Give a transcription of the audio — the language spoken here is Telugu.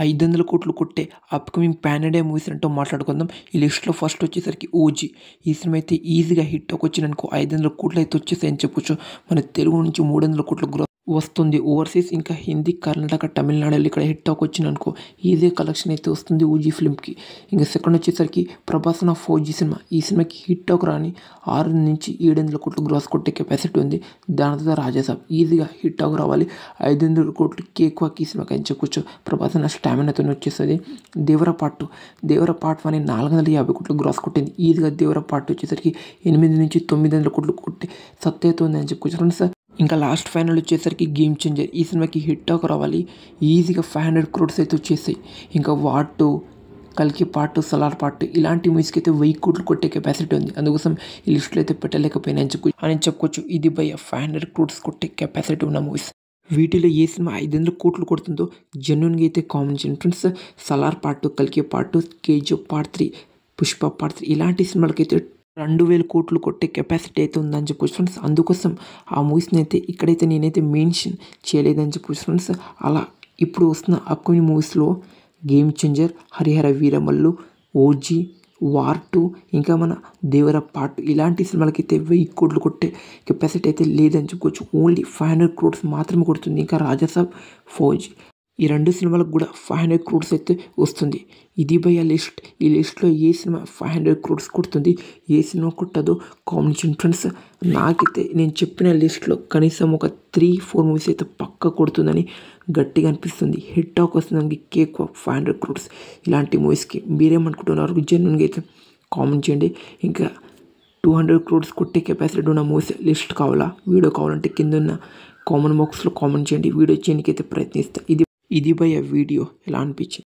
500 కోట్లు కొట్టే అప్కమింగ్ పాన్ ఇండియా మూవీస్ అంటూ మాట్లాడుకుందాం. ఈ లిస్ట్లో ఫస్ట్ వచ్చేసరికి ఓజీ. ఈ సినిమా అయితే ఈజీగా హిట్ టాక్ వచ్చిందనుకో 500 కోట్లు అయితే వచ్చేసాయని చెప్పొచ్చు. మన తెలుగు నుంచి 300 కోట్ల గ్రోత్ వస్తుంది. ఓవర్సీస్ ఇంకా హిందీ, కర్ణాటక, తమిళనాడులో ఇక్కడ హిట్ టాక్ వచ్చిందనుకో ఈజీ కలెక్షన్ అయితే వస్తుంది ఓజీ ఫిల్మ్కి. ఇంకా సెకండ్ వచ్చేసరికి ప్రభాస్ నా ఫౌజీ సినిమా. ఈ సినిమాకి హిట్ టాక్ రాని 6 నుంచి 700 కోట్లు గ్రాస్ కొట్టే కెపాసిటీ ఉంది. దాని తర్వాత రాజాసాబ్ ఈజీగా హిట్ టాక్ రావాలి 500 కోట్లకి ఎక్కువ ఈ సినిమాకి అని చెప్పొచ్చు. ప్రభాస్ నా స్టామినాతో వచ్చేస్తుంది. దేవర పార్ట్ 1 450 కోట్లు గ్రాస్ కొట్టింది. ఈజీగా దేవర పార్ట్ వచ్చేసరికి 8 నుంచి 900 కోట్లు కొట్టి సత్యతో ఉంది అని చెప్పుకోవచ్చు ఫ్రెండ్స్. ఇంకా లాస్ట్ ఫైనల్ వచ్చేసరికి గేమ్ చేంజర్. ఈ సినిమాకి హిట్ టాక్ రావాలి ఈజీగా 500 crores అయితే వచ్చేసాయి. ఇంకా వార్ 2, కల్కి పార్ట్ 2, సలార్ పార్ట్ 2 ఇలాంటి మూవీస్కి అయితే 1000 కోట్లు కొట్టే కెపాసిటీ ఉంది. అందుకోసం ఈ లిస్టులో అయితే పెట్టలేకపోయినా అని చెప్పుకోవచ్చు. ఇది 500 crores కొట్టే కెపాసిటీ ఉన్న మూవీస్. వీటిలో ఏ సినిమా 500 కోట్లు కొడుతుందో జెన్యున్గా అయితే కామెంట్ చేయండి ఫ్రెండ్స్. సలార్ పార్ట్ 2, కల్కి part 2, KGF part 3, Pushpa part 3 ఇలాంటి సినిమాలకైతే 2000 కోట్లు కొట్టే కెపాసిటీ అయితే ఉందని చెప్పొచ్చు ఫ్రెండ్స్. అందుకోసం ఆ మూవీస్ని అయితే ఇక్కడైతే నేనైతే మెన్షన్ చేయలేదని చెప్పొచ్చు ఫ్రెండ్స్. అలా ఇప్పుడు వస్తున్న అప్కమింగ్ మూవీస్లో game changer, Harihara Veeramallu, OG, war 2 ఇంకా మన దేవర పార్ట్ ఇలాంటి సినిమాలకైతే 1000 కోట్లు కొట్టే కెపాసిటీ అయితే లేదని చెప్పుకోవచ్చు. ఓన్లీ 500 crores మాత్రమే కొడుతుంది. ఇంకా రాజాసాబ్, ఫౌజీ ఈ 2 సినిమాలకు కూడా 500 crores అయితే వస్తుంది. ఇది లిస్ట్. ఈ లిస్ట్లో ఏ సినిమా 500 crores కొడుతుంది, ఏ సినిమా కొట్టదో కామెంట్ చేయండి ఫ్రెండ్స్. నాకైతే నేను చెప్పిన లిస్ట్లో కనీసం ఒక 3-4 మూవీస్ అయితే పక్కా కొడుతుందని గట్టిగా అనిపిస్తుంది. హిట్ టాక్ వస్తుంది కేక్ 500 crores ఇలాంటి మూవీస్కి. మీరేమనుకుంటున్నారు జెన్యున్గా అయితే కామెంట్ చేయండి. ఇంకా 200 crores కొట్టే కెపాసిటీ ఉన్న మూవీస్ లిస్ట్ కావాలా, వీడియో కావాలంటే కింద ఉన్న కామెంట్ బాక్స్లో కామెంట్ చేయండి. వీడియో చేయడానికి అయితే ప్రయత్నిస్తాను. ఇది వీడియో ఎలా అనిపించింది.